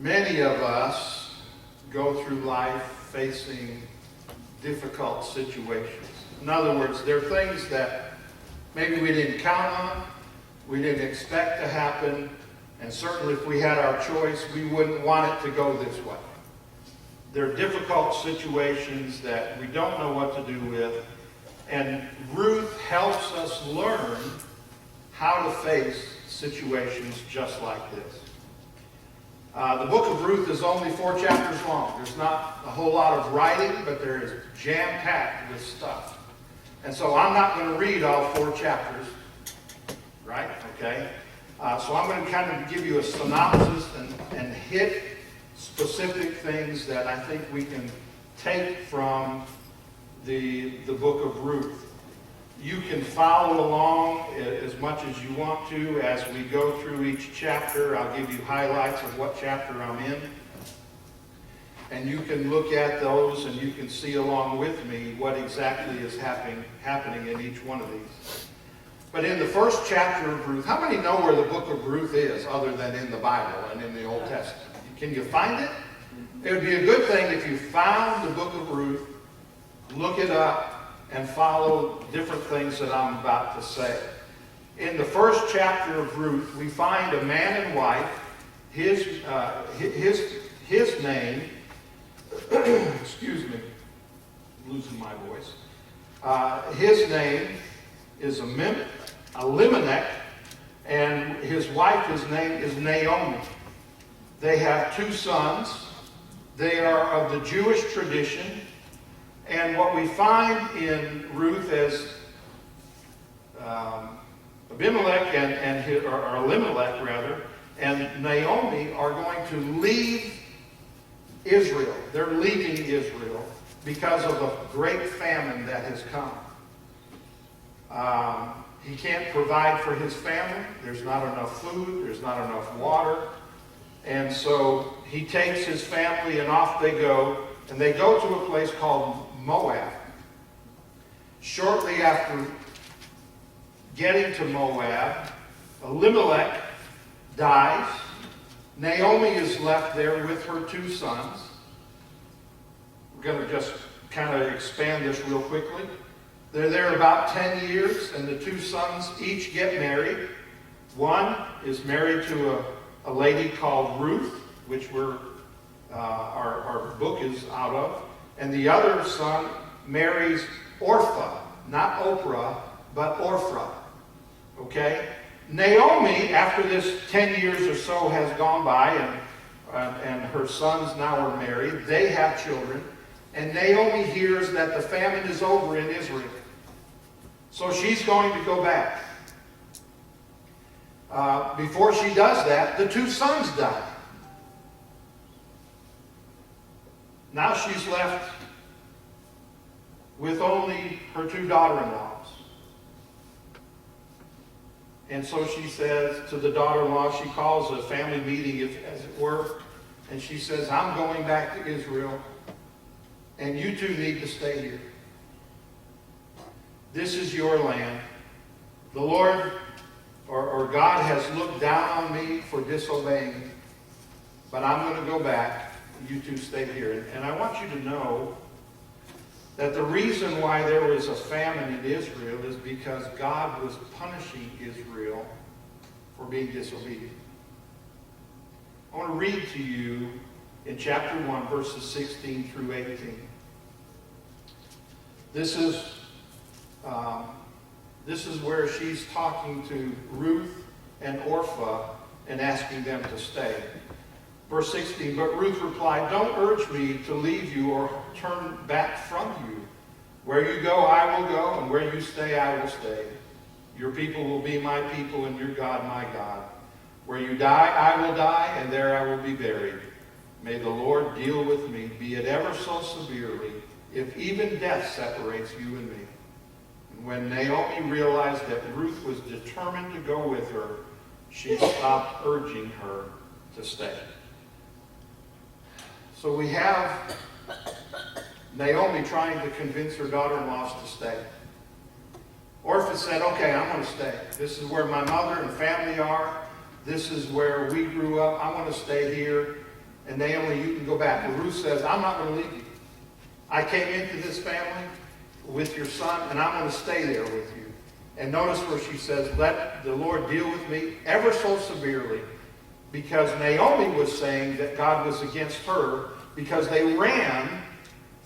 Many of us go through life facing difficult situations. In other words, there are things that maybe we didn't count on, we didn't expect to happen, and certainly if we had our choice, we wouldn't want it to go this way. There are difficult situations that we don't know what to do with, and Ruth helps us learn how to face situations just like this. The book of Ruth is only 4 chapters long. There's not a whole lot of writing, but there is jam-packed with stuff. And so I'm not going to read all 4 chapters, right? Okay? So I'm going to kind of give you a synopsis and hit specific things that I think we can take from the book of Ruth. You can follow along as much as you want to as we go through each chapter. I'll give you highlights of what chapter I'm in. And you can look at those and you can see along with me what exactly is happening in each one of these. But in the first chapter of Ruth, how many know where the book of Ruth is other than in the Bible and in the Old Testament? Can you find it? It would be a good thing if you found the book of Ruth, look it up, and follow different things that I'm about to say. In the first chapter of Ruth, we find a man and wife. His name, excuse me, I'm losing my voice. His name is Elimelech, and his wife's name is Naomi. They have 2 sons. They are of the Jewish tradition. And what we find in Ruth is Elimelech and Naomi are going to leave Israel. They're leaving Israel because of a great famine that has come. He can't provide for his family. There's not enough food. There's not enough water. And so he takes his family and off they go. And they go to a place called Moab. Shortly after getting to Moab, Elimelech dies. Naomi is left there with her 2 sons. We're going to just kind of expand this real quickly. They're there about 10 years, and the 2 sons each get married. One is married to a lady called Ruth, which our book is out of. And the other son marries Orpah, not Oprah, but Orpah. Okay? Naomi, after this 10 years or so has gone by, and her sons now are married, they have children, and Naomi hears that the famine is over in Israel. So she's going to go back. Before she does that, the 2 sons die. Now she's left with only her 2 daughter-in-laws. And so she says to the daughter-in-law, she calls a family meeting, as it were, and she says, I'm going back to Israel, and you 2 need to stay here. This is your land. The Lord, or God, has looked down on me for disobeying, but I'm going to go back. You 2 stay here. And I want you to know that the reason why there was a famine in Israel is because God was punishing Israel for being disobedient. I want to read to you in chapter 1, verses 16 through 18. This is where she's talking to Ruth and Orpah and asking them to stay. Verse 16, but Ruth replied, don't urge me to leave you or turn back from you. Where you go, I will go, and where you stay, I will stay. Your people will be my people, and your God, my God. Where you die, I will die, and there I will be buried. May the Lord deal with me, be it ever so severely, if even death separates you and me. And when Naomi realized that Ruth was determined to go with her, she stopped urging her to stay. So we have Naomi trying to convince her daughter-in-laws to stay. Orpah said, okay, I'm going to stay. This is where my mother and family are. This is where we grew up. I'm going to stay here. And Naomi, you can go back. And Ruth says, I'm not going to leave you. I came into this family with your son, and I'm going to stay there with you. And notice where she says, let the Lord deal with me ever so severely, because Naomi was saying that God was against her because they ran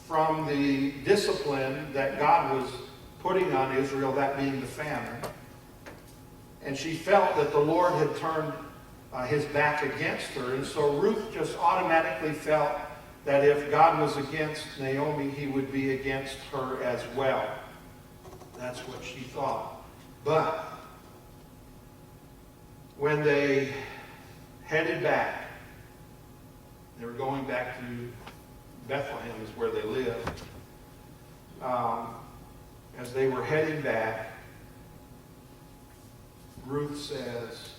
from the discipline that God was putting on Israel, that being the famine. And she felt that the Lord had turned his back against her. And so Ruth just automatically felt that if God was against Naomi, he would be against her as well. That's what she thought. But when they headed back, they were going back to Bethlehem, is where they lived. As they were heading back, Ruth says,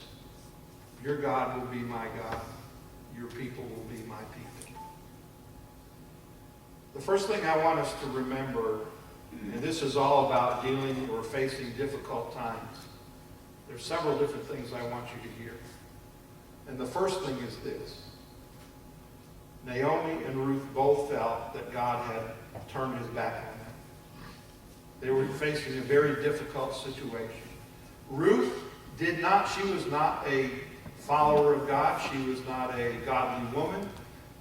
your God will be my God. Your people will be my people. The first thing I want us to remember, and this is all about dealing or facing difficult times. There's several different things I want you to hear. And the first thing is this. Naomi and Ruth both felt that God had turned his back on them. They were facing a very difficult situation. Ruth she was not a follower of God. She was not a godly woman.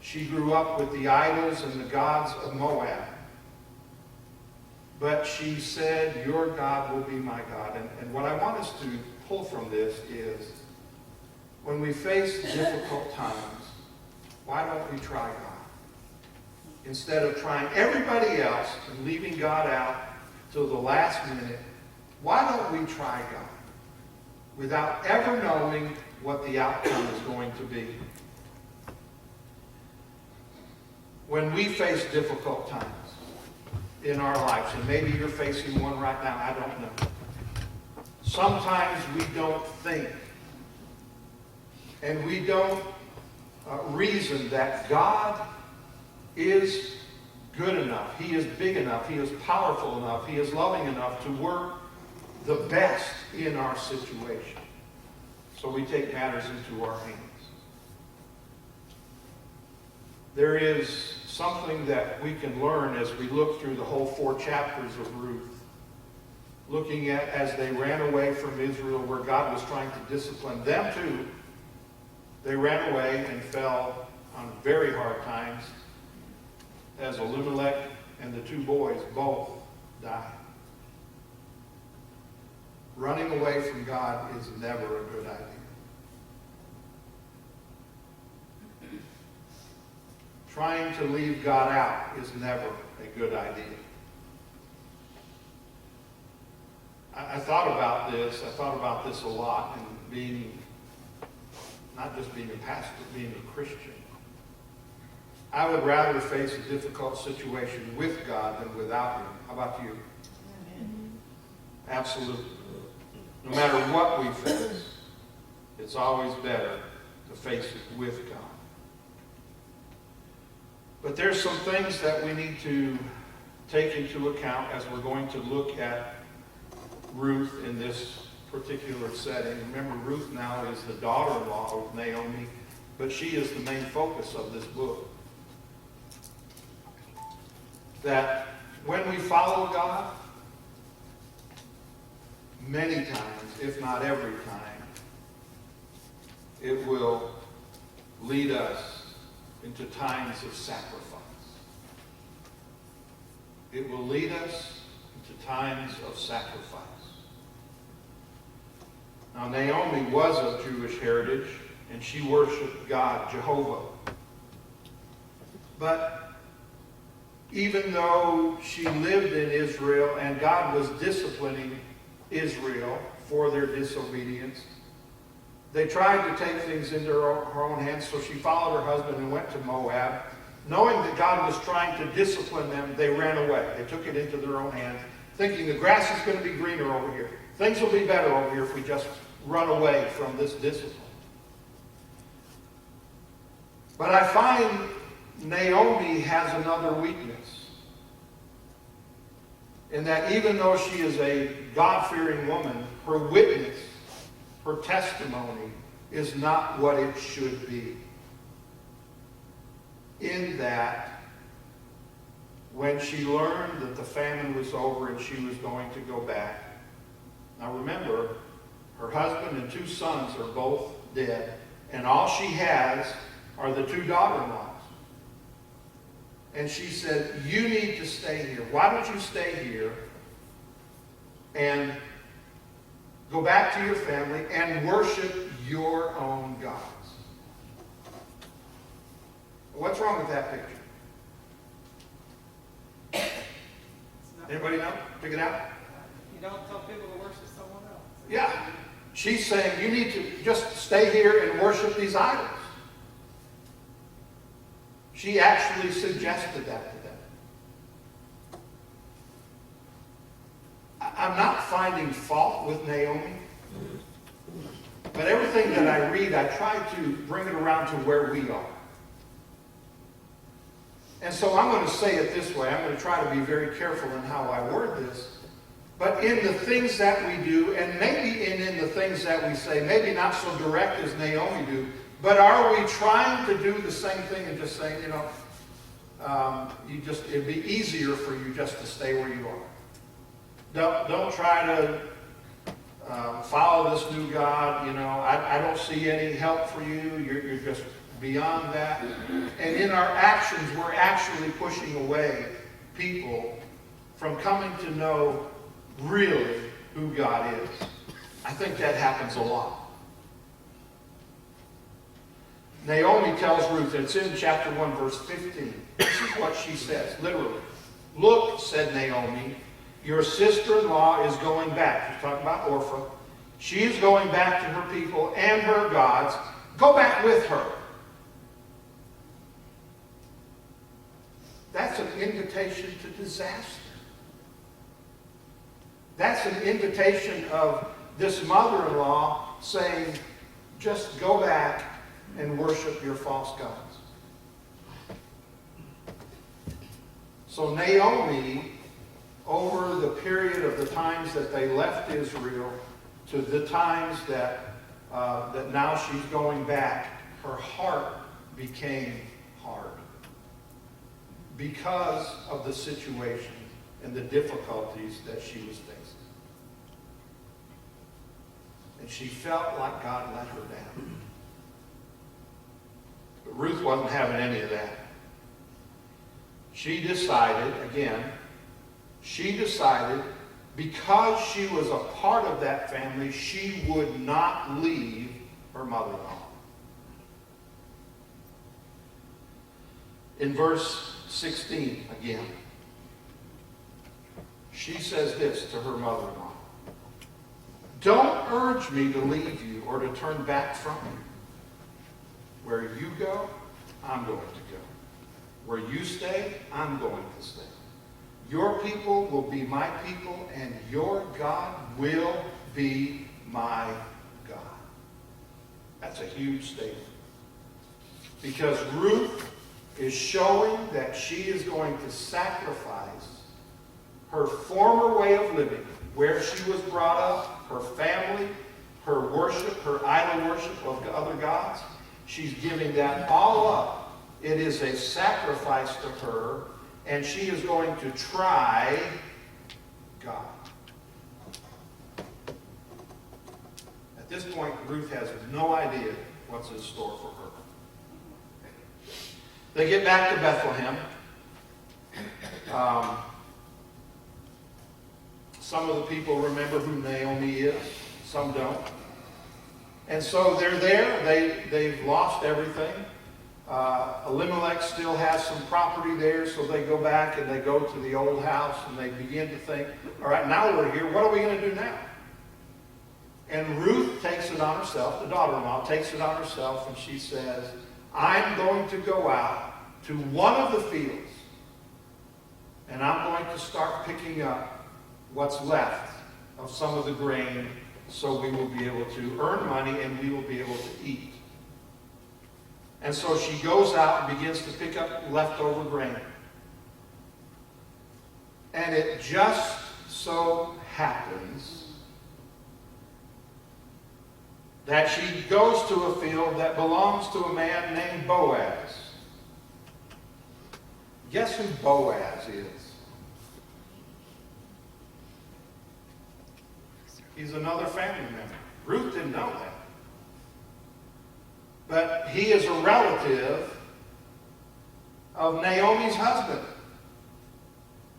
She grew up with the idols and the gods of Moab. But she said, your God will be my God. And what I want us to pull from this is, when we face difficult times, why don't we try God? Instead of trying everybody else and leaving God out till the last minute, why don't we try God without ever knowing what the outcome is going to be? When we face difficult times in our lives, and maybe you're facing one right now, I don't know. Sometimes we don't think and we don't reason that God is good enough. He is big enough. He is powerful enough. He is loving enough to work the best in our situation. So we take matters into our hands. There is something that we can learn as we look through the whole 4 chapters of Ruth, looking at as they ran away from Israel, where God was trying to discipline them too. They ran away and fell on very hard times, as Elimelech and the 2 boys both died. Running away from God is never a good idea. Trying to leave God out is never a good idea. I thought about this. I thought about this a lot, and being, not just being a pastor, but being a Christian. I would rather face a difficult situation with God than without him. How about you? Amen. Absolutely. No matter what we face, it's always better to face it with God. But there's some things that we need to take into account as we're going to look at Ruth in this particular setting. Remember, Ruth now is the daughter-in-law of Naomi, but she is the main focus of this book. That when we follow God, many times, if not every time, it will lead us into times of sacrifice. It will lead us into times of sacrifice. Now, Naomi was of Jewish heritage, and she worshiped God, Jehovah. But even though she lived in Israel and God was disciplining Israel for their disobedience, they tried to take things into her own hands, so she followed her husband and went to Moab. Knowing that God was trying to discipline them, they ran away. They took it into their own hands, thinking the grass is going to be greener over here. Things will be better over here if we just run away from this discipline. But I find Naomi has another weakness, in that even though she is a God-fearing woman, her witness, her testimony is not what it should be. in that when she learned that the famine was over and she was going to go back. Now remember, her husband and 2 sons are both dead, and all she has are the 2 daughter-in-laws. And she said, you need to stay here. Why don't you stay here and go back to your family and worship your own gods? What's wrong with that picture? Anybody know? Pick it out? You don't tell people to worship someone else. Yeah. She's saying you need to just stay here and worship these idols. She actually suggested that to them. I'm not finding fault with Naomi, but everything that I read, I try to bring it around to where we are. And so I'm going to say it this way. I'm going to try to be very careful in how I word this. But in the things that we do, and maybe in the things that we say, maybe not so direct as Naomi do, but are we trying to do the same thing and just saying, it'd be easier for you just to stay where you are. Don't try to follow this new God. I don't see any help for you. You're just beyond that. And in our actions, we're actually pushing away people from coming to know really who God is. I think that happens a lot. Naomi tells Ruth, it's in chapter 1, verse 15. This is what she says, literally. Look, said Naomi, your sister-in-law is going back. She's talking about Orpah. She is going back to her people and her gods. Go back with her. That's an invitation to disaster. That's an invitation of this mother-in-law saying, just go back and worship your false gods. So Naomi, over the period of the times that they left Israel to the times that now she's going back, her heart became hard because of the situation and the difficulties that she was facing. And she felt like God let her down. But Ruth wasn't having any of that. She decided, because she was a part of that family, she would not leave her mother-in-law. In verse 16 again, she says this to her mother-in-law. Don't urge me to leave you or to turn back from you. Where you go, I'm going to go. Where you stay, I'm going to stay. Your people will be my people, and your God will be my God. That's a huge statement. Because Ruth is showing that she is going to sacrifice her former way of living, where she was brought up, her family, her worship, her idol worship of other gods. She's giving that all up. It is a sacrifice to her, and she is going to try God. At this point, Ruth has no idea what's in store for her. They get back to Bethlehem. Some of the people remember who Naomi is. Some don't. And so they're there. They've lost everything. Elimelech still has some property there, so they go back and they go to the old house and they begin to think, all right, now we're here. What are we going to do now? And Ruth takes it on herself, the daughter-in-law takes it on herself, and she says, I'm going to go out to one of the fields, and I'm going to start picking up what's left of some of the grain, so we will be able to earn money and we will be able to eat. And so she goes out and begins to pick up leftover grain. And it just so happens that she goes to a field that belongs to a man named Boaz. Guess who Boaz is? He's another family member. Ruth didn't know that. But he is a relative of Naomi's husband.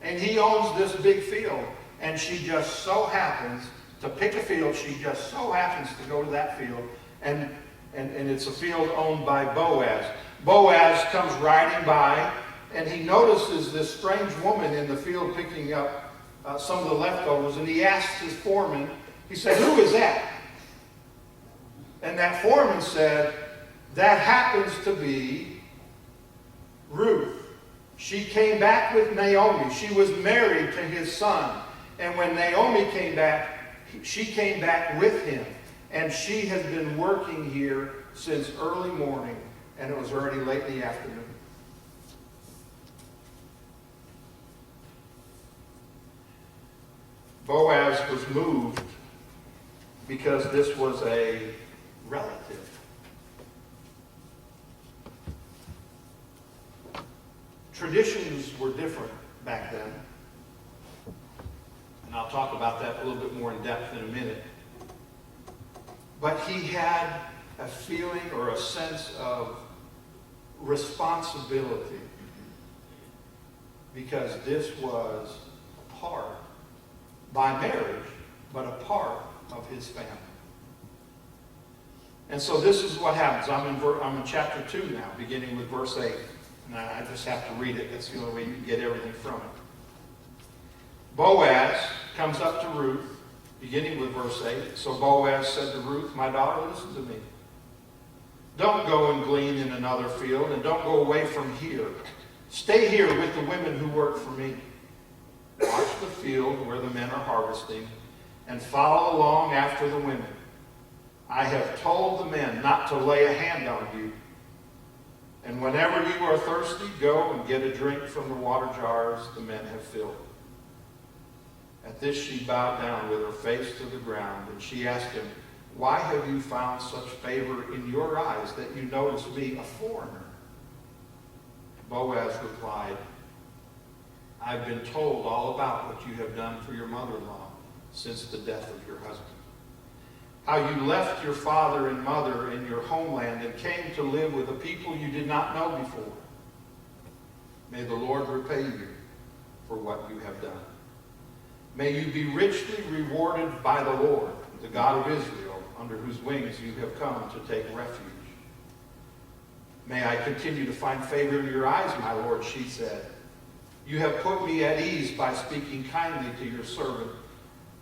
And he owns this big field. And she just so happens to pick a field. She just so happens to go to that field. And it's a field owned by Boaz. Boaz comes riding by, and he notices this strange woman in the field picking up some of the leftovers. And he asks his foreman, he said, "Who is that?" And that foreman said, "That happens to be Ruth. She came back with Naomi. She was married to his son. And when Naomi came back, she came back with him. And she has been working here since early morning, and it was already late in the afternoon." Boaz was moved because this was a relative. Traditions were different back then. And I'll talk about that a little bit more in depth in a minute. But he had a feeling or a sense of responsibility because this was a part, by marriage, but a part of his family. And so this is what happens. I'm in chapter 2 now, beginning with verse 8. And I just have to read it. That's the only way you can get everything from it. Boaz comes up to Ruth, beginning with verse 8. So Boaz said to Ruth, "My daughter, listen to me. Don't go and glean in another field, and don't go away from here. Stay here with the women who work for me. Watch the field where the men are harvesting, and follow along after the women. I have told the men not to lay a hand on you. And whenever you are thirsty, go and get a drink from the water jars the men have filled." At this she bowed down with her face to the ground, and she asked him, "Why have you found such favor in your eyes that you notice me, a foreigner?" Boaz replied, "I've been told all about what you have done for your mother-in-law since the death of your husband. How you left your father and mother in your homeland and came to live with a people you did not know before. May the Lord repay you for what you have done. May you be richly rewarded by the Lord, the God of Israel, under whose wings you have come to take refuge. May I continue to find favor in your eyes, my Lord," she said. "You have put me at ease by speaking kindly to your servant,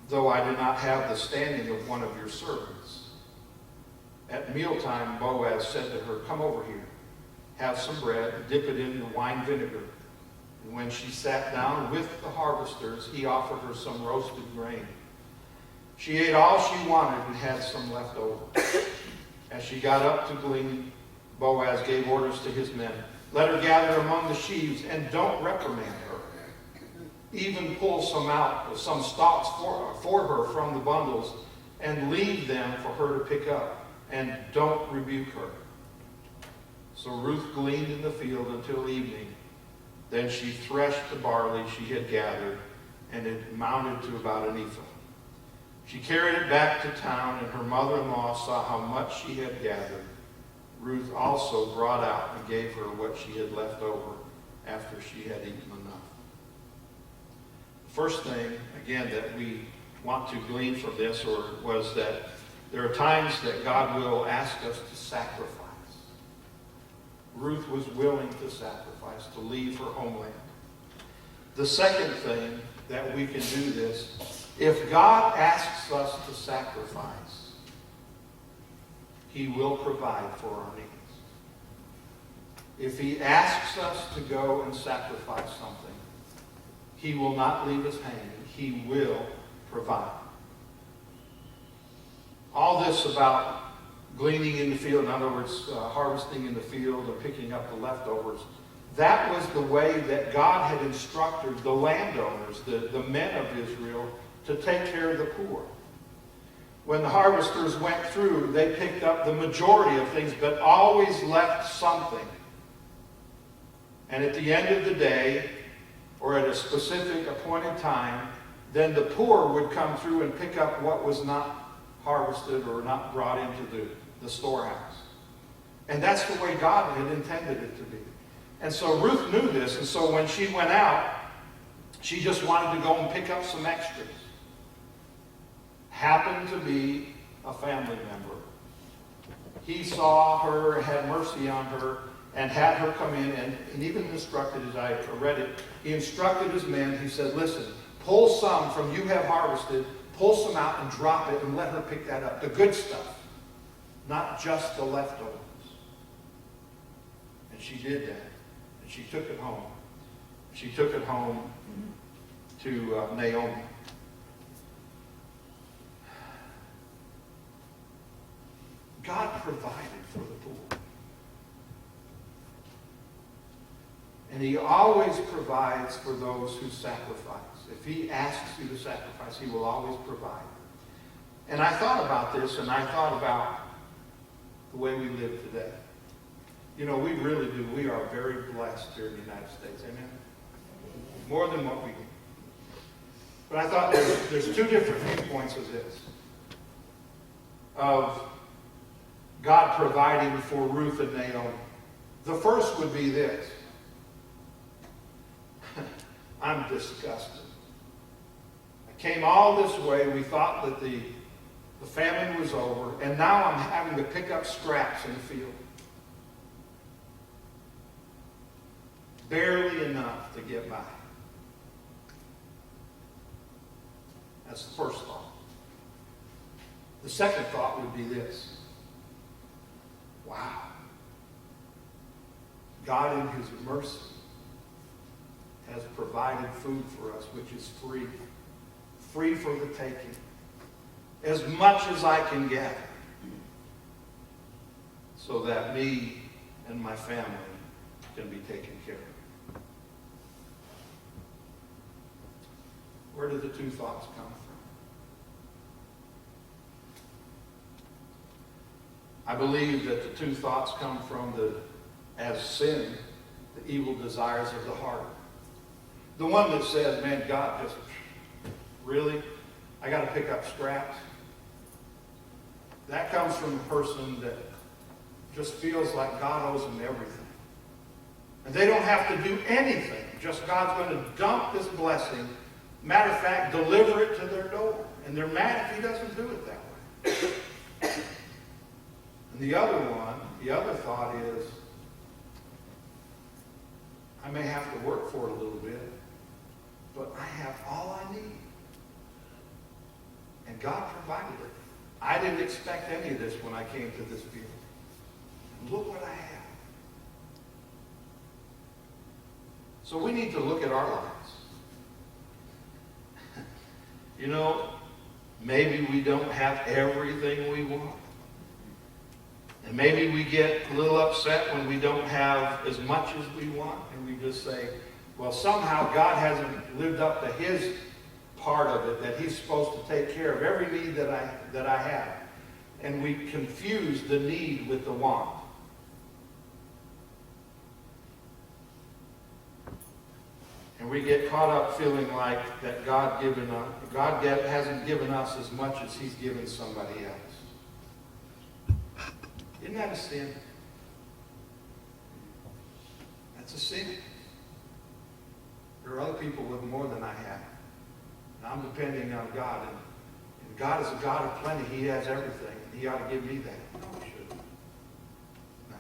though I do not have the standing of one of your servants." At mealtime, Boaz said to her, "Come over here, have some bread, dip it in the wine vinegar." And when she sat down with the harvesters, he offered her some roasted grain. She ate all she wanted and had some left over. As she got up to glean, Boaz gave orders to his men, "Let her gather among the sheaves and don't reprimand her. Even pull some stalks for her from the bundles and leave them for her to pick up, and don't rebuke her." So Ruth gleaned in the field until evening. Then she threshed the barley she had gathered, and it amounted to about an ephah. She carried it back to town, and her mother-in-law saw how much she had gathered. Ruth also brought out and gave her what she had left over after she had eaten enough. The first thing, again, that we want to glean from this was that there are times that God will ask us to sacrifice. Ruth was willing to sacrifice, to leave her homeland. The second thing that we can do this, if God asks us to sacrifice, He will provide for our needs. If He asks us to go and sacrifice something, He will not leave us hanging. He will provide. All this about gleaning in the field, in other words, harvesting in the field and picking up the leftovers, that was the way that God had instructed the landowners, the men of Israel, to take care of the poor. When the harvesters went through, they picked up the majority of things, but always left something And at the end of the day, or at a specific appointed time, then the poor would come through and pick up what was not harvested or not brought into the storehouse. And that's the way God had intended it to be. And so Ruth knew this, and so when she went out, she just wanted to go and pick up some extras. Happened to be a family member. He saw her, had mercy on her, and had her come in, and even instructed, as I read it, he instructed his men, he said, listen, pull some from you have harvested, pull some out and drop it and let her pick that up. The good stuff, not just the leftovers. And she did that. And she took it home. She took it home to Naomi. God provided for the poor. And he always provides for those who sacrifice. If he asks you to sacrifice, he will always provide. And I thought about this, and I thought about the way we live today. You know, we really do. We are very blessed here in the United States. Amen? More than what we do. But I thought there's two different viewpoints of this. Of God providing for Ruth and Naomi. The first would be this. I'm disgusted. I came all this way. We thought that the famine was over, and now I'm having to pick up scraps in the field. Barely enough to get by. That's the first thought. The second thought would be this. Wow. God in his mercy has provided food for us, which is free. Free for the taking. As much as I can gather. So that me and my family can be taken care of. Where did the two thoughts come from? I believe that the two thoughts come from as sin, the evil desires of the heart. The one that says, man, God just, really? I got to pick up scraps? That comes from a person that just feels like God owes them everything. And they don't have to do anything. Just God's going to dump this blessing. Matter of fact, deliver it to their door. And they're mad if he doesn't do it that way. And the other thought is, I may have to work for it a little bit, but I have all I need. And God provided it. I didn't expect any of this when I came to this field. And look what I have. So we need to look at our lives. You know, maybe we don't have everything we want. And maybe we get a little upset when we don't have as much as we want. And we just say, well, somehow God hasn't lived up to his part of it, that he's supposed to take care of every need that I have. And we confuse the need with the want. And we get caught up feeling like that God hasn't given us as much as he's given somebody else. Isn't that a sin? That's a sin. There are other people with more than I have. And I'm depending on God. And God is a God of plenty. He has everything. And he ought to give me that. No, he shouldn't. No.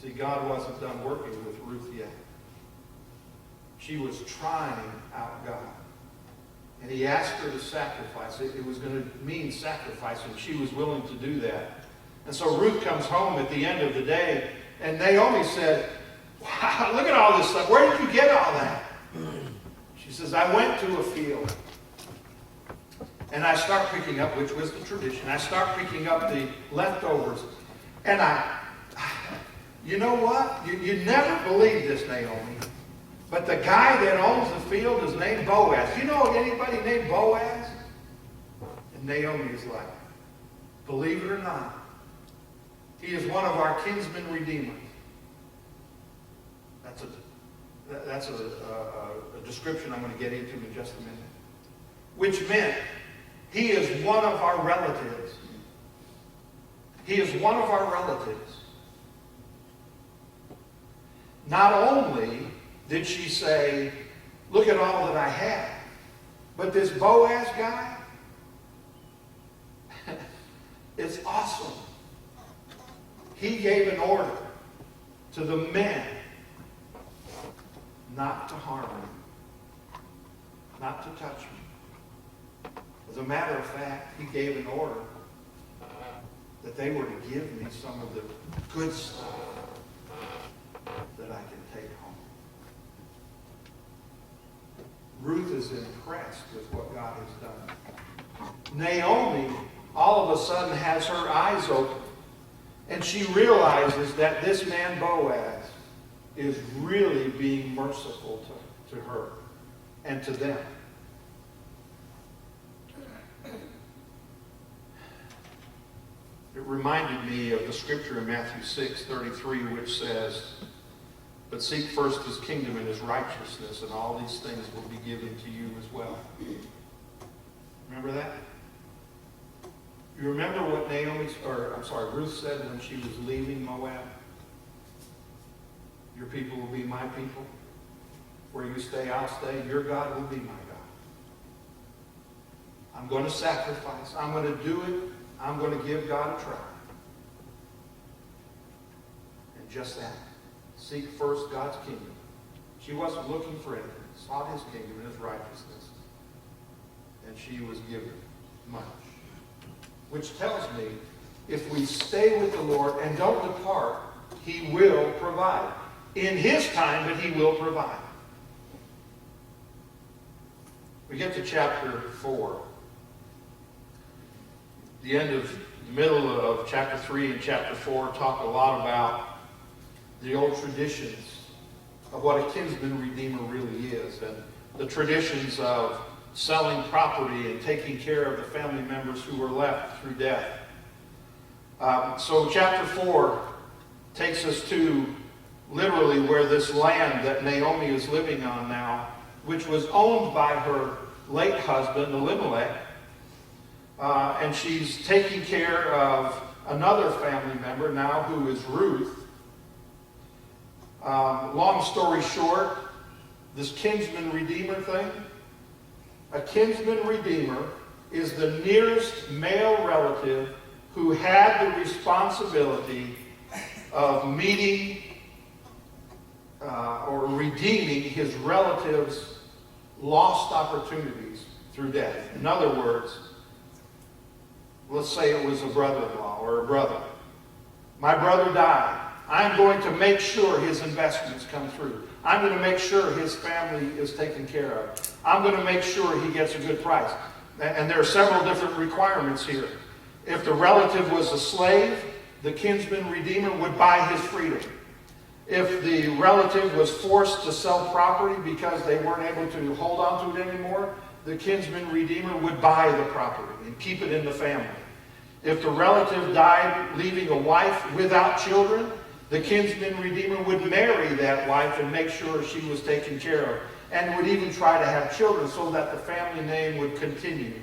See, God wasn't done working with Ruth yet. She was trying out God. And he asked her to sacrifice. It was going to mean sacrifice, and she was willing to do that. And so Ruth comes home at the end of the day, and Naomi said, wow, look at all this stuff. Where did you get all that? She says, I went to a field. And I start picking up, which was the tradition, I start picking up the leftovers. And you know what? You never believe this, Naomi. But the guy that owns the field is named Boaz. You know anybody named Boaz? And Naomi is like, believe it or not, he is one of our kinsmen redeemers. That's a description I'm going to get into in just a minute. Which meant he is one of our relatives. He is one of our relatives. Not only did she say, look at all that I have, but this Boaz guy, it's awesome. He gave an order to the men not to harm me, not to touch me. As a matter of fact, he gave an order that they were to give me some of the good stuff that I can take home. Ruth is impressed with what God has done. Naomi, all of a sudden, has her eyes open, and she realizes that this man Boaz is really being merciful to her and to them. It reminded me of the scripture in Matthew 6:33, which says, but seek first his kingdom and his righteousness, and all these things will be given to you as well. Remember that? You remember what Ruth said when she was leaving Moab? Your people will be my people. Where you stay, I'll stay. Your God will be my God. I'm going to sacrifice. I'm going to do it. I'm going to give God a try. And just that. Seek first God's kingdom. She wasn't looking for anything. Sought his kingdom and his righteousness. And she was given much. Which tells me, if we stay with the Lord and don't depart, he will provide. In his time, but he will provide. We get to chapter 4. The middle of chapter 3 and chapter 4 talk a lot about the old traditions of what a kinsman redeemer really is, and the traditions of selling property and taking care of the family members who were left through death. So chapter 4 takes us to literally where this land that Naomi is living on now, which was owned by her late husband, Elimelech, and she's taking care of another family member now who is Ruth. Long story short, this kinsman redeemer thing, a kinsman redeemer is the nearest male relative who had the responsibility of meeting or redeeming his relative's lost opportunities through death. In other words, let's say it was a brother-in-law or a brother. My brother died. I'm going to make sure his investments come through. I'm going to make sure his family is taken care of. I'm going to make sure he gets a good price. And there are several different requirements here. If the relative was a slave, the kinsman redeemer would buy his freedom. If the relative was forced to sell property because they weren't able to hold on to it anymore, the kinsman redeemer would buy the property and keep it in the family. If the relative died leaving a wife without children, the kinsman redeemer would marry that wife and make sure she was taken care of, and would even try to have children so that the family name would continue.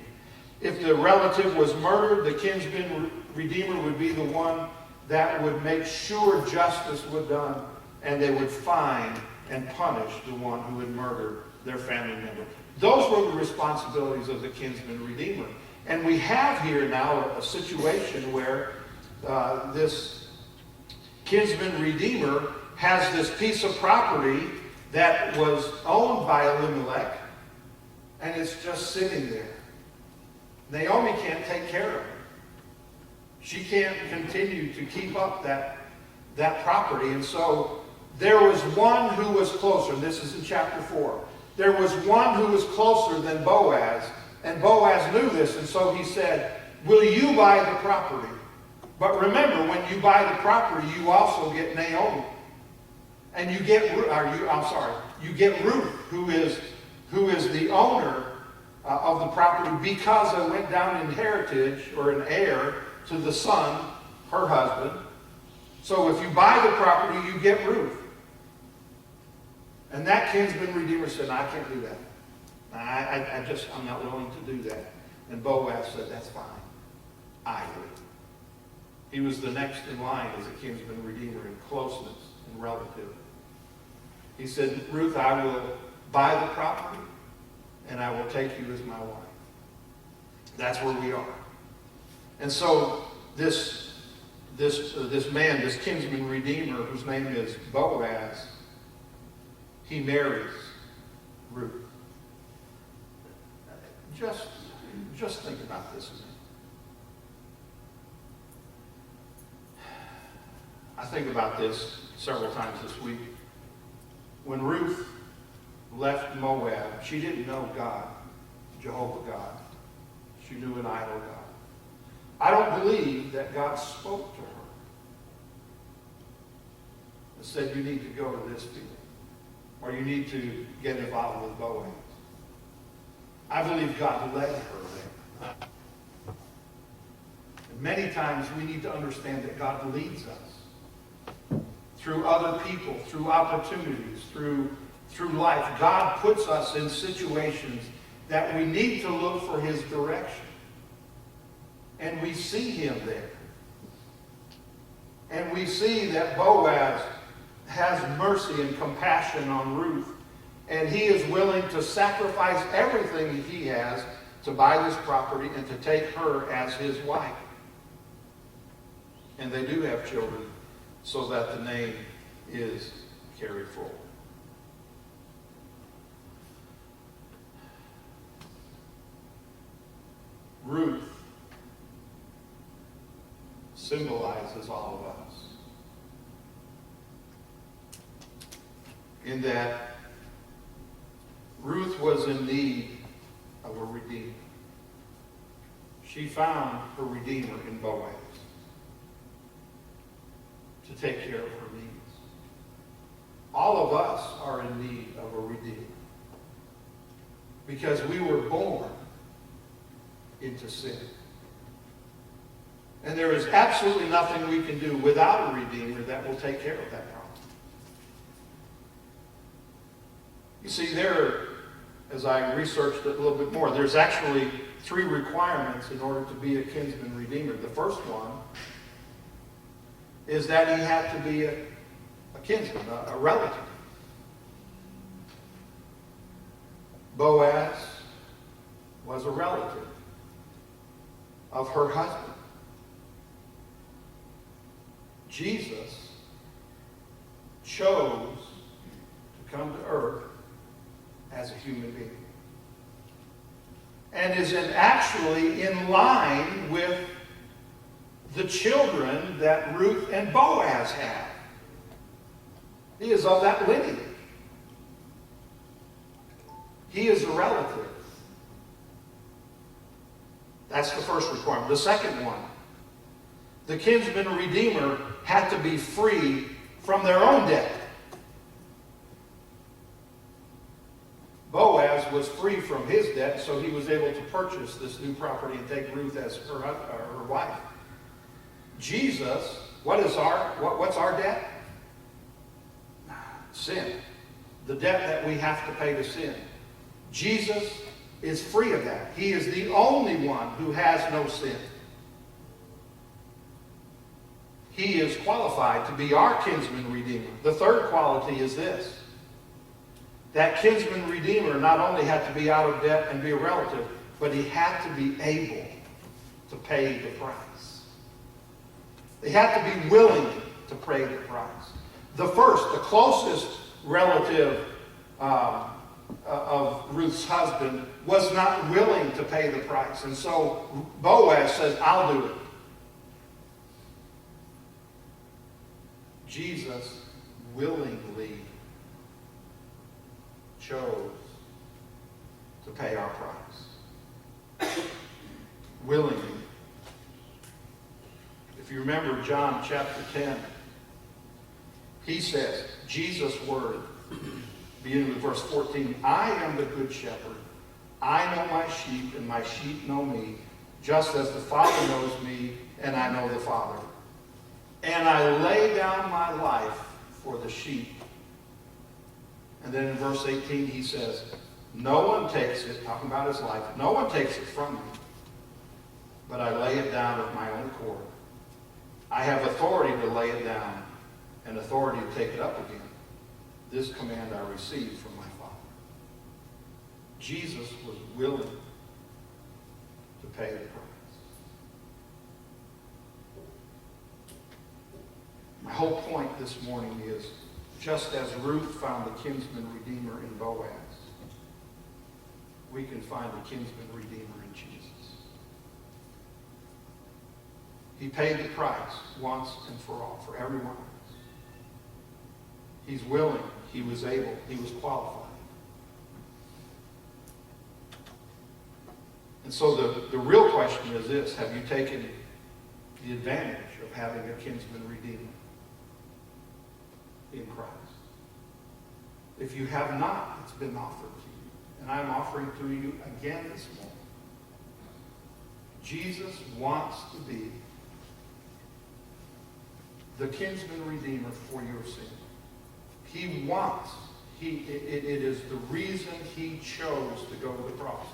If the relative was murdered, the kinsman redeemer would be the one that would make sure justice was done, and they would find and punish the one who had murdered their family member. Those were the responsibilities of the kinsman redeemer. And we have here now a situation where this kinsman redeemer has this piece of property that was owned by Elimelech, and it's just sitting there. Naomi can't take care of it. She can't continue to keep up that property. And so there was one who was closer. This is in chapter 4. There was one who was closer than Boaz, and Boaz knew this, and so he said, will you buy the property? But remember, when you buy the property, you also get Naomi. And you get Ruth, who is the owner of the property, because it went down in heritage, or an heir, to the son, her husband. So if you buy the property, you get Ruth. And that kinsman redeemer said, I can't do that. I'm not willing to do that. And Boaz said, that's fine. I will. He was the next in line as a kinsman redeemer in closeness and relative. He said, Ruth, I will buy the property and I will take you as my wife. That's where we are. And so this man, this kinsman redeemer, whose name is Boaz, he marries Ruth. Just think about this a minute. I think about this several times this week. When Ruth left Moab, she didn't know God, Jehovah God. She knew an idol God. I don't believe that God spoke to her and said, you need to go to this field, or you need to get involved with Boaz. I believe God led her there. And many times we need to understand that God leads us through other people, through opportunities, through life. God puts us in situations that we need to look for his direction. And we see him there. And we see that Boaz has mercy and compassion on Ruth. And he is willing to sacrifice everything he has to buy this property and to take her as his wife. And they do have children, so that the name is carried forward. Ruth symbolizes all of us in that Ruth was in need of a redeemer. She found her redeemer in Boaz to take care of her needs. All of us are in need of a redeemer because we were born into sin. And there is absolutely nothing we can do without a redeemer that will take care of that problem. You see, as I researched it a little bit more, there's actually 3 requirements in order to be a kinsman redeemer. The first one is that he had to be a kinsman, a relative. Boaz was a relative of her husband. Jesus chose to come to earth as a human being. And is actually in line with the children that Ruth and Boaz had. He is of that lineage. He is a relative. That's the first requirement. The second one, the kinsman redeemer had to be free from their own debt. Boaz was free from his debt, so he was able to purchase this new property and take Ruth as her wife. Jesus, what's our debt? Sin. The debt that we have to pay to sin. Jesus is free of that. He is the only one who has no sin. He is qualified to be our kinsman redeemer. The third quality is this. That kinsman redeemer not only had to be out of debt and be a relative, but he had to be able to pay the price. They had to be willing to pay the price. The first, the closest relative of Ruth's husband was not willing to pay the price. And so Boaz says, I'll do it. Jesus willingly chose to pay our price. Willingly. If you remember John chapter 10, he says, Jesus' word, beginning with verse 14, I am the good shepherd. I know my sheep, and my sheep know me, just as the Father knows me, and I know the Father. And I lay down my life for the sheep. And then in verse 18 he says, no one takes it, talking about his life, no one takes it from me, but I lay it down of my own accord. I have authority to lay it down and authority to take it up again. This command I received from my Father. Jesus was willing to pay the price. My whole point this morning is, just as Ruth found a kinsman redeemer in Boaz, we can find a kinsman redeemer in Jesus. He paid the price once and for all, for everyone else. He's willing, he was able, he was qualified. And so the real question is this: have you taken the advantage of having a kinsman redeemer in Christ? If you have not, it's been offered to you. And I'm offering to you again this morning. Jesus wants to be the kinsman redeemer for your sin. He wants, it is the reason he chose to go to the cross.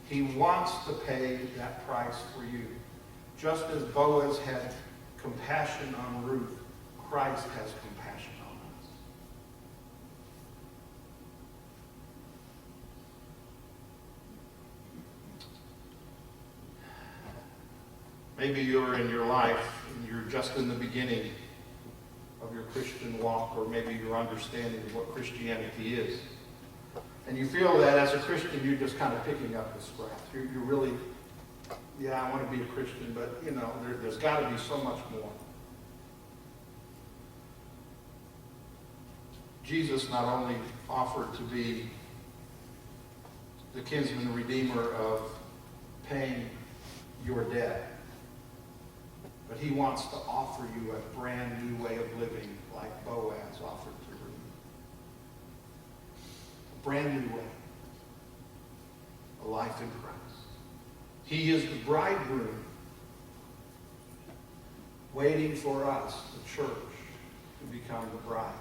He wants to pay that price for you. Just as Boaz had compassion on Ruth, Christ has compassion on us. Maybe you're in your life and you're just in the beginning of your Christian walk, or maybe your understanding of what Christianity is. And you feel that as a Christian, you're just kind of picking up the scraps. You're really, yeah, I want to be a Christian, but, you know, there's got to be so much more. Jesus not only offered to be the kinsman redeemer of paying your debt, but he wants to offer you a brand new way of living like Boaz offered to Ruth. A brand new way. A life in Christ. He is the bridegroom waiting for us, the church, to become the bride.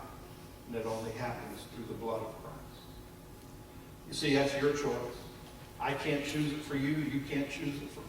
And it only happens through the blood of Christ. You see, that's your choice. I can't choose it for you. You can't choose it for me.